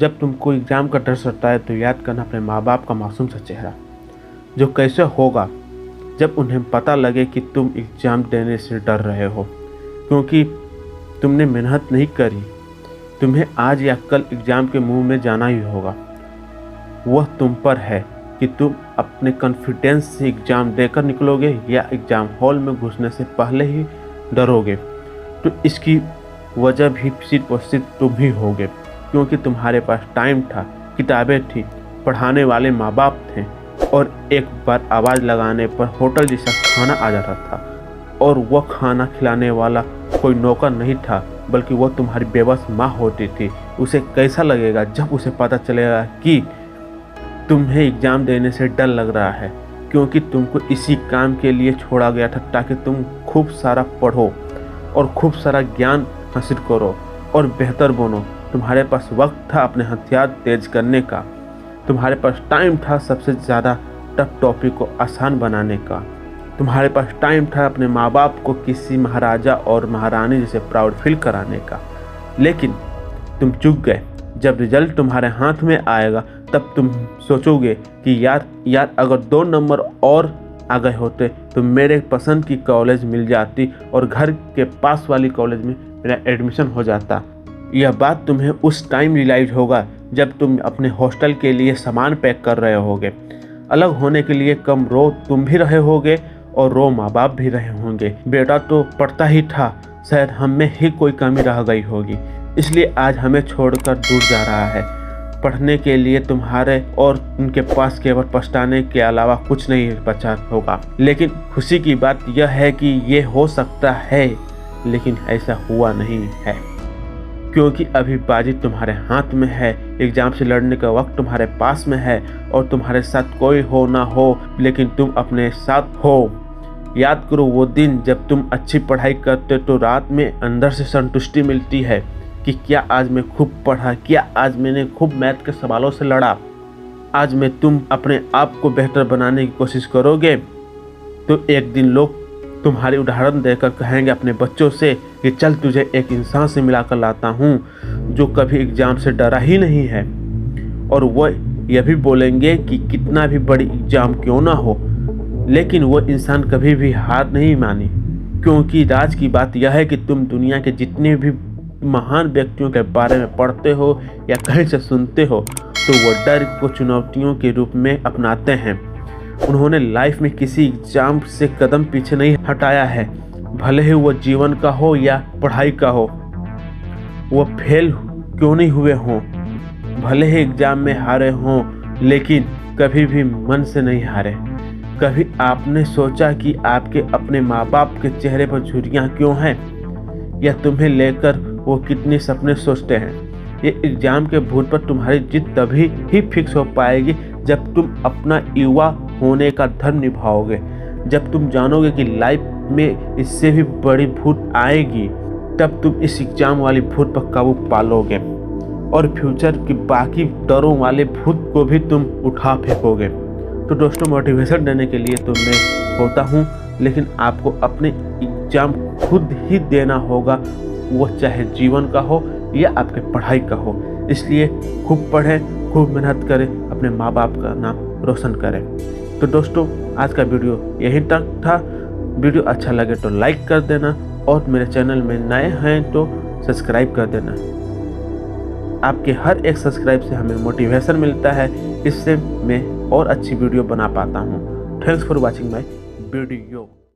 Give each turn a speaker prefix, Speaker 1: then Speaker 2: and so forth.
Speaker 1: जब तुमको एग्ज़ाम का डर सताता है तो याद करना अपने माँ बाप का मासूम सा चेहरा, जो कैसे होगा जब उन्हें पता लगे कि तुम एग्ज़ाम देने से डर रहे हो क्योंकि तुमने मेहनत नहीं करी। तुम्हें आज या कल एग्ज़ाम के मुंह में जाना ही होगा। वह तुम पर है कि तुम अपने कॉन्फिडेंस से एग्ज़ाम देकर निकलोगे या एग्ज़ाम हॉल में घुसने से पहले ही डरोगे। तो इसकी वजह भी सिर्फ और सिर्फ तुम ही होगे, क्योंकि तुम्हारे पास टाइम था, किताबें थी, पढ़ाने वाले माँ बाप थे और एक बार आवाज़ लगाने पर होटल जैसा खाना आ जाता था। और वह खाना खिलाने वाला कोई नौकर नहीं था, बल्कि वह तुम्हारी बेबस माँ होती थी। उसे कैसा लगेगा जब उसे पता चलेगा कि तुम्हें एग्ज़ाम देने से डर लग रहा है, क्योंकि तुमको इसी काम के लिए छोड़ा गया था ताकि तुम खूब सारा पढ़ो और खूब सारा ज्ञान हासिल करो और बेहतर बनो। तुम्हारे पास वक्त था अपने हथियार तेज करने का, तुम्हारे पास टाइम था सबसे ज़्यादा टफ टॉपिक को आसान बनाने का, तुम्हारे पास टाइम था अपने माँ बाप को किसी महाराजा और महारानी जैसे प्राउड फील कराने का। लेकिन तुम चूक गए। जब रिजल्ट तुम्हारे हाथ में आएगा तब तुम सोचोगे कि यार अगर 2 नंबर और आ गए होते तो मेरे पसंद की कॉलेज मिल जाती और घर के पास वाली कॉलेज में मेरा एडमिशन हो जाता। यह बात तुम्हें उस टाइम रियलाइज होगा जब तुम अपने हॉस्टल के लिए सामान पैक कर रहे होगे। अलग होने के लिए कम रो तुम भी रहे होगे और रो माँ बाप भी रहे होंगे। बेटा तो पढ़ता ही था, शायद हम में ही कोई कमी रह गई होगी, इसलिए आज हमें छोड़कर दूर जा रहा है। पढ़ने के लिए तुम्हारे और उनके पास केवल पछताने के अलावा कुछ नहीं बचा होगा। लेकिन खुशी की बात यह है कि ये हो सकता है, लेकिन ऐसा हुआ नहीं है, क्योंकि अभी बाजी तुम्हारे हाथ में है। एग्ज़ाम से लड़ने का वक्त तुम्हारे पास में है और तुम्हारे साथ कोई हो ना हो, लेकिन तुम अपने साथ हो। याद करो वो दिन जब तुम अच्छी पढ़ाई करते तो रात में अंदर से संतुष्टि मिलती है कि क्या आज मैं खूब पढ़ा, क्या आज मैंने खूब मैथ के सवालों से लड़ा। आज में तुम अपने आप को बेहतर बनाने की कोशिश करोगे तो एक दिन लोग तुम्हारी उदाहरण देकर कहेंगे अपने बच्चों से कि चल तुझे एक इंसान से मिलाकर लाता हूँ जो कभी एग्ज़ाम से डरा ही नहीं है। और वह यह भी बोलेंगे कि कितना भी बड़ी एग्ज़ाम क्यों ना हो, लेकिन वो इंसान कभी भी हार नहीं मानी। क्योंकि राज की बात यह है कि तुम दुनिया के जितने भी महान व्यक्तियों के बारे में पढ़ते हो या कहीं से सुनते हो तो वो डर को चुनौतियों के रूप में अपनाते हैं। उन्होंने लाइफ में किसी एग्ज़ाम से कदम पीछे नहीं हटाया है, भले ही वो जीवन का हो या पढ़ाई का हो। वो फेल क्यों नहीं हुए हों, भले ही एग्ज़ाम में हारे हों, लेकिन कभी भी मन से नहीं हारे। कभी आपने सोचा कि आपके अपने माँ बाप के चेहरे पर झुर्रियाँ क्यों हैं, या तुम्हें लेकर वो कितने सपने सोचते हैं। ये एग्ज़ाम के भूत पर तुम्हारी जिद तभी ही फिक्स हो पाएगी जब तुम अपना युवा होने का धर्म निभाओगे, जब तुम जानोगे कि लाइफ में इससे भी बड़ी भूत आएगी, तब तुम इस एग्ज़ाम वाली भूत पर काबू पालोगे और फ्यूचर की बाकी डरों वाले भूत को भी तुम उठा फेंकोगे। तो दोस्तों, मोटिवेशन देने के लिए तो मैं होता हूँ, लेकिन आपको अपने एग्ज़ाम खुद ही देना होगा, वो चाहे जीवन का हो या आपके पढ़ाई का हो। इसलिए खूब पढ़ें, खूब मेहनत करें, अपने माँ बाप का नाम रोशन करें। तो दोस्तों, आज का वीडियो यहीं तक था। वीडियो अच्छा लगे तो लाइक कर देना और मेरे चैनल में नए हैं तो सब्सक्राइब कर देना। आपके हर एक सब्सक्राइब से हमें मोटिवेशन मिलता है, इससे मैं और अच्छी वीडियो बना पाता हूँ। Thanks for watching my video.